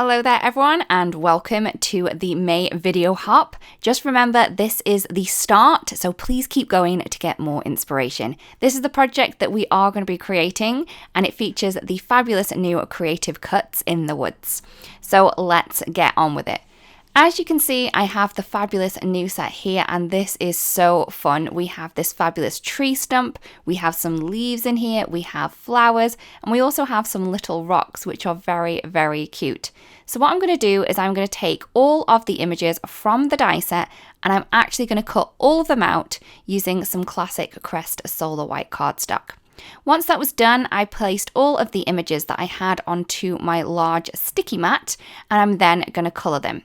Hello there everyone and welcome to the May video hop. Just remember this is the start, so please keep going to get more inspiration. This is the project that we are going to be creating and it features the fabulous new creative cuts in the woods. So let's get on with it. As you can see, I have the fabulous new set here and this is so fun. We have this fabulous tree stump, we have some leaves in here, we have flowers, and we also have some little rocks which are very, very cute. So what I'm going to do is I'm going to take all of the images from the die set and I'm actually going to cut all of them out using some classic Crest Solar White cardstock. Once that was done, I placed all of the images that I had onto my large sticky mat and I'm then going to colour them.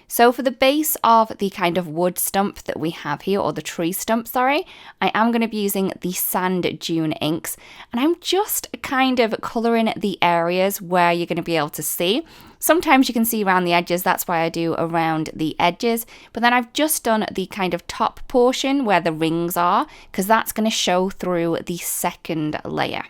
So for the base of the kind of wood stump that we have here, or the tree stump, sorry, I am going to be using the sand dune inks and I'm just kind of colouring the areas where you're going to be able to see. Sometimes you can see around the edges, that's why I do around the edges, but then I've just done the kind of top portion where the rings are because that's going to show through the second layer.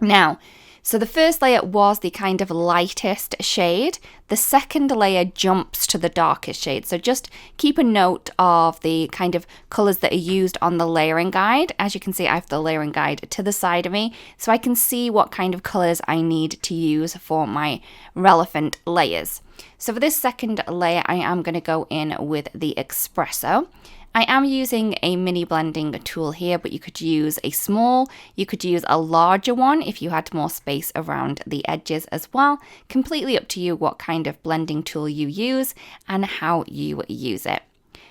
Now, so the first layer was the kind of lightest shade. The second layer jumps to the darkest shade. So just keep a note of the kind of colours that are used on the layering guide. As you can see, I have the layering guide to the side of me, so I can see what kind of colours I need to use for my relevant layers. So for this second layer, I am going to go in with the espresso. I am using a mini blending tool here, but you could use a small, you could use a larger one if you had more space around the edges as well. Completely up to you what kind of blending tool you use and how you use it.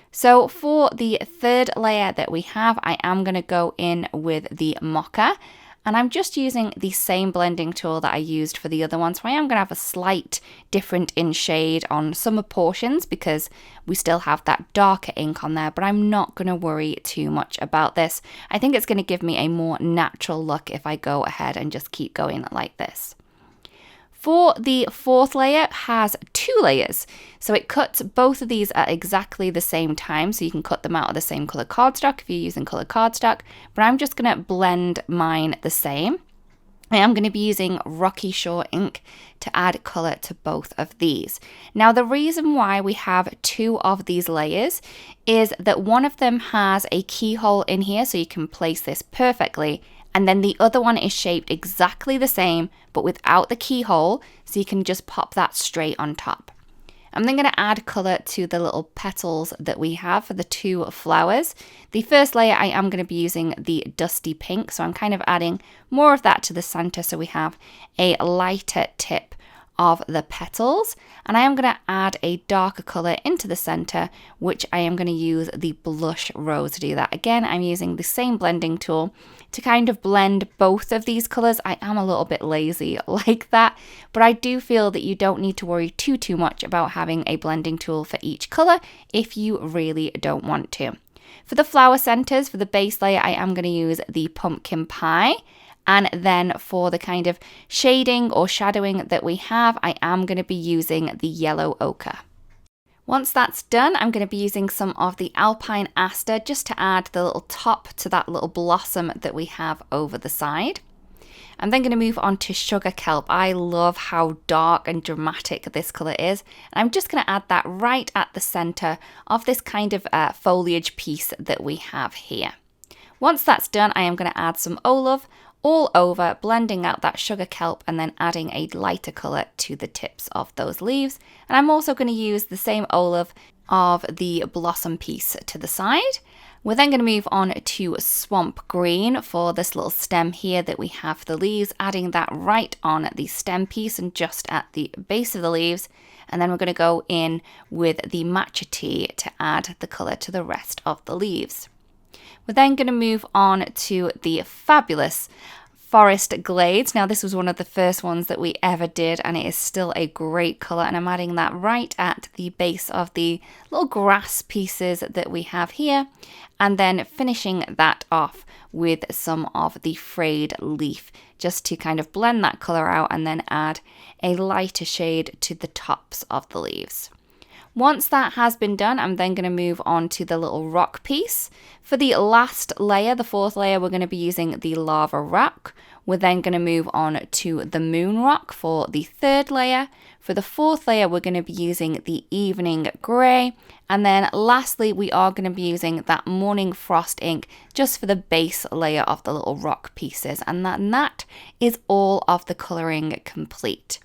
So for the third layer that we have, I am going to go in with the mocha. And I'm just using the same blending tool that I used for the other one. So I am going to have a slight different in shade on some portions because we still have that darker ink on there, but I'm not going to worry too much about this. I think it's going to give me a more natural look if I go ahead and just keep going like this. For the fourth layer has two layers. So it cuts both of these at exactly the same time. So you can cut them out of the same color cardstock if you're using color cardstock, but I'm just going to blend mine the same. I am going to be using Rocky Shore ink to add color to both of these. Now, the reason why we have two of these layers is that one of them has a keyhole in here, so you can place this perfectly. And then the other one is shaped exactly the same, but without the keyhole, so you can just pop that straight on top. I'm then going to add colour to the little petals that we have for the two flowers. The first layer I am going to be using the dusty pink, so I'm kind of adding more of that to the centre so we have a lighter tip of the petals, and I am going to add a darker colour into the centre, which I am going to use the blush rose to do that. Again, I'm using the same blending tool to kind of blend both of these colours. I am a little bit lazy like that, but I do feel that you don't need to worry too much about having a blending tool for each colour if you really don't want to. For the flower centres, for the base layer, I am going to use the pumpkin pie. And then for the kind of shading or shadowing that we have, I am going to be using the yellow ochre. Once that's done, I'm going to be using some of the Alpine Aster just to add the little top to that little blossom that we have over the side. I'm then going to move on to Sugar Kelp. I love how dark and dramatic this colour is. And I'm just going to add that right at the centre of this kind of foliage piece that we have here. Once that's done, I am going to add some olive all over, blending out that sugar kelp and then adding a lighter colour to the tips of those leaves. And I'm also going to use the same olive of the blossom piece to the side. We're then going to move on to swamp green for this little stem here that we have for the leaves, adding that right on the stem piece and just at the base of the leaves. And then we're going to go in with the matcha tea to add the colour to the rest of the leaves. We're then going to move on to the fabulous Forest Glades. Now, this was one of the first ones that we ever did, and it is still a great colour. And I'm adding that right at the base of the little grass pieces that we have here, and then finishing that off with some of the frayed leaf, just to kind of blend that colour out and then add a lighter shade to the tops of the leaves. Once that has been done, I'm then going to move on to the little rock piece. For the last layer, the fourth layer, we're going to be using the lava rock, We're then going to move on to the moon rock for the third layer. For the fourth layer, we're going to be using the evening grey. And then lastly, we are going to be using that morning frost ink just for the base layer of the little rock pieces. And that is all of the colouring complete.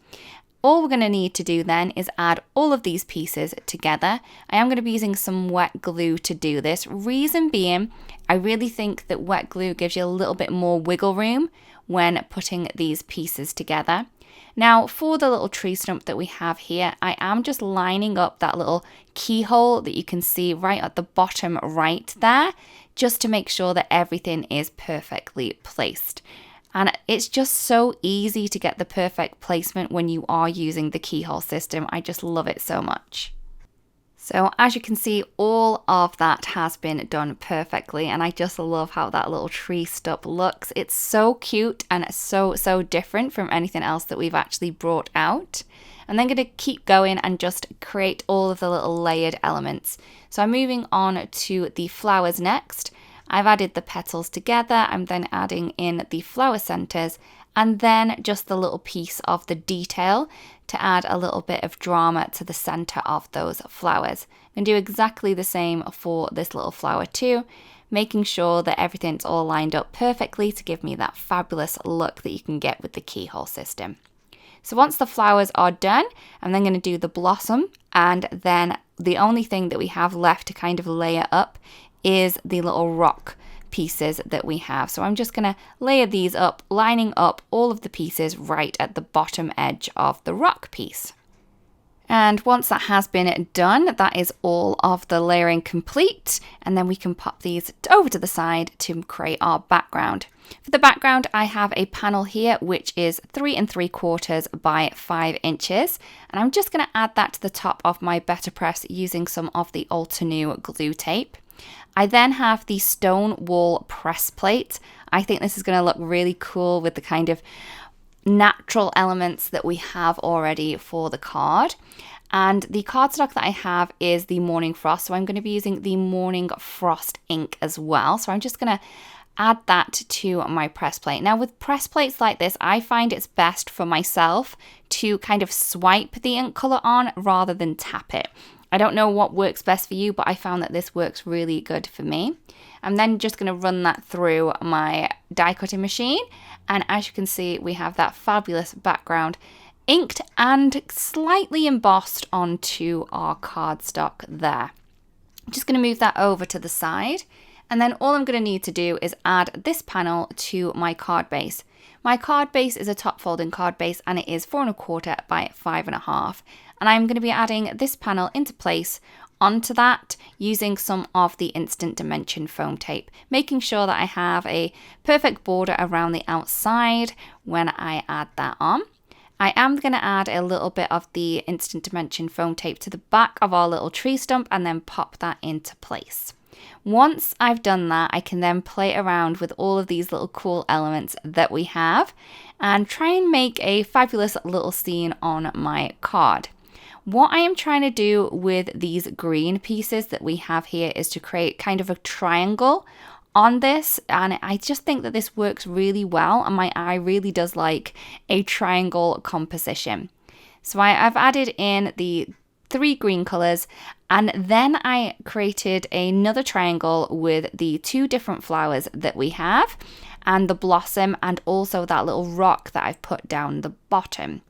All we're going to need to do then is add all of these pieces together. I am going to be using some wet glue to do this. Reason being, I really think that wet glue gives you a little bit more wiggle room when putting these pieces together. Now for the little tree stump that we have here, I am just lining up that little keyhole that you can see right at the bottom right there, just to make sure that everything is perfectly placed. And it's just so easy to get the perfect placement when you are using the keyhole system. I just love it so much. So as you can see, all of that has been done perfectly, and I just love how that little tree stump looks. It's so cute and so different from anything else that we've actually brought out. I'm then going to keep going and just create all of the little layered elements. So I'm moving on to the flowers next. I've added the petals together. I'm then adding in the flower centers and then just the little piece of the detail to add a little bit of drama to the center of those flowers. I'm going to do exactly the same for this little flower too, making sure that everything's all lined up perfectly to give me that fabulous look that you can get with the keyhole system. So once the flowers are done, I'm then going to do the blossom, and then the only thing that we have left to kind of layer up is the little rock pieces that we have. So I'm just going to layer these up, lining up all of the pieces right at the bottom edge of the rock piece. And once that has been done, that is all of the layering complete. And then we can pop these over to the side to create our background. For the background, I have a panel here, which is 3 3/4 by 5 inches. And I'm just going to add that to the top of my Better Press using some of the Altenew glue tape. I then have the stone wall press plate. I think this is going to look really cool with the kind of natural elements that we have already for the card. And the cardstock that I have is the Morning Frost, so I'm going to be using the Morning Frost ink as well. So I'm just going to add that to my press plate. Now with press plates like this, I find it's best for myself to kind of swipe the ink color on rather than tap it. I don't know what works best for you, but I found that this works really good for me. I'm then just going to run that through my die cutting machine. And as you can see, we have that fabulous background inked and slightly embossed onto our cardstock there. I'm just going to move that over to the side. And then all I'm going to need to do is add this panel to my card base. My card base is a top folding card base, and it is 4 1/4 by 5 1/2. And I'm going to be adding this panel into place onto that using some of the Instant Dimension foam tape, making sure that I have a perfect border around the outside when I add that on. I am going to add a little bit of the Instant Dimension foam tape to the back of our little tree stump and then pop that into place. Once I've done that, I can then play around with all of these little cool elements that we have and try and make a fabulous little scene on my card. What I am trying to do with these green pieces that we have here is to create kind of a triangle on this, and I just think that this works really well, and my eye really does like a triangle composition. So I've added in the 3 green colors, and then I created another triangle with the 2 different flowers that we have and the blossom and also that little rock that I've put down the bottom.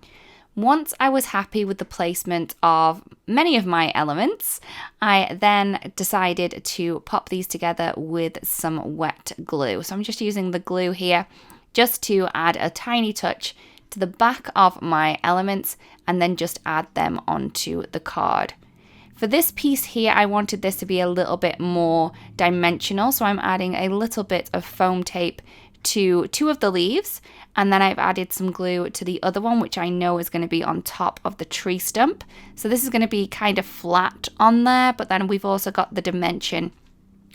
Once I was happy with the placement of many of my elements, I then decided to pop these together with some wet glue. So I'm just using the glue here just to add a tiny touch to the back of my elements and then just add them onto the card. For this piece here, I wanted this to be a little bit more dimensional, so I'm adding a little bit of foam tape to 2 of the leaves, and then I've added some glue to the other one, which I know is going to be on top of the tree stump. So this is going to be kind of flat on there, but then we've also got the dimension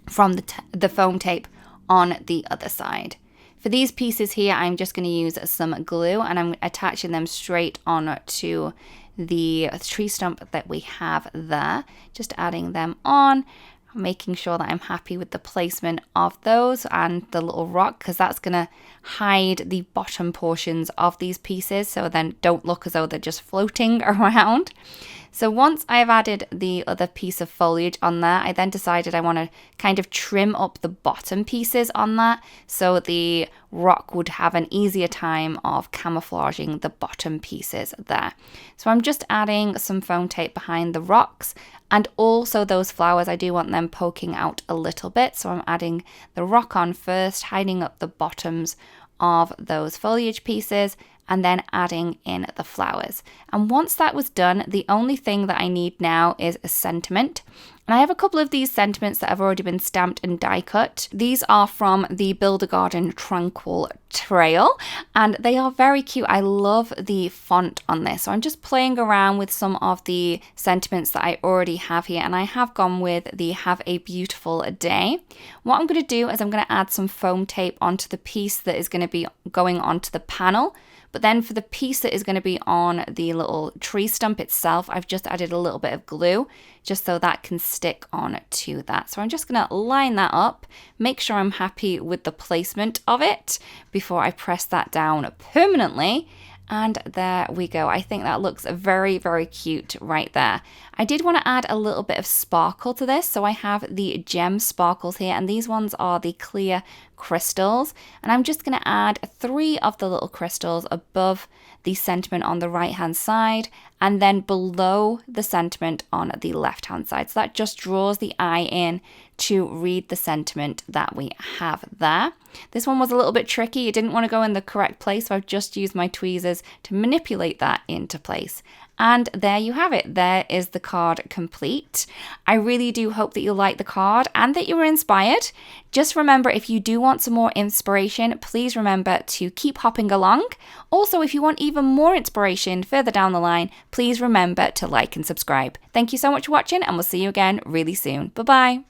from the foam tape on the other side. For these pieces here, I'm just going to use some glue and I'm attaching them straight on to the tree stump that we have there. Just adding them on. making sure that I'm happy with the placement of those and the little rock, because that's going to hide the bottom portions of these pieces, so then don't look as though they're just floating around. So once I've added the other piece of foliage on there, I then decided I want to kind of trim up the bottom pieces on that, so the rock would have an easier time of camouflaging the bottom pieces there. So I'm just adding some foam tape behind the rocks, and also those flowers, I do want them poking out a little bit. So I'm adding the rock on first, hiding up the bottoms of those foliage pieces, and then adding in the flowers. And once that was done, the only thing that I need now is a sentiment. And I have a couple of these sentiments that have already been stamped and die cut. These are from the Build a Garden Tranquil Trail, and they are very cute. I love the font on this. So I'm just playing around with some of the sentiments that I already have here, and I have gone with the Have a Beautiful Day. What I'm going to do is I'm going to add some foam tape onto the piece that is going to be going onto the panel. But then for the piece that is going to be on the little tree stump itself, I've just added a little bit of glue just so that can stick on to that. So I'm just going to line that up, make sure I'm happy with the placement of it before I press that down permanently. And there we go. I think that looks very, very cute right there. I did want to add a little bit of sparkle to this. So I have the gem sparkles here, and these ones are the clear crystals. And I'm just going to add 3 of the little crystals above the sentiment on the right hand side, and then below the sentiment on the left hand side. So that just draws the eye in to read the sentiment that we have there. This one was a little bit tricky. It didn't want to go in the correct place, so I've just used my tweezers to manipulate that into place. And there you have it. There is the card complete. I really do hope that you like the card and that you were inspired. Just remember, if you do want some more inspiration, please remember to keep hopping along. Also, if you want even more inspiration further down the line, please remember to like and subscribe. Thank you so much for watching, and we'll see you again really soon. Bye-bye.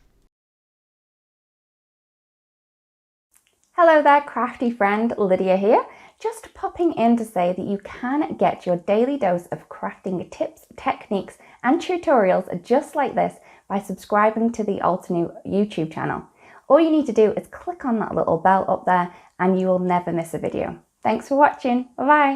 Hello there, crafty friend, Lydia here. Just popping in to say that you can get your daily dose of crafting tips, techniques, and tutorials just like this by subscribing to the Altenew YouTube channel. All you need to do is click on that little bell up there and you will never miss a video. Thanks for watching. Bye-bye.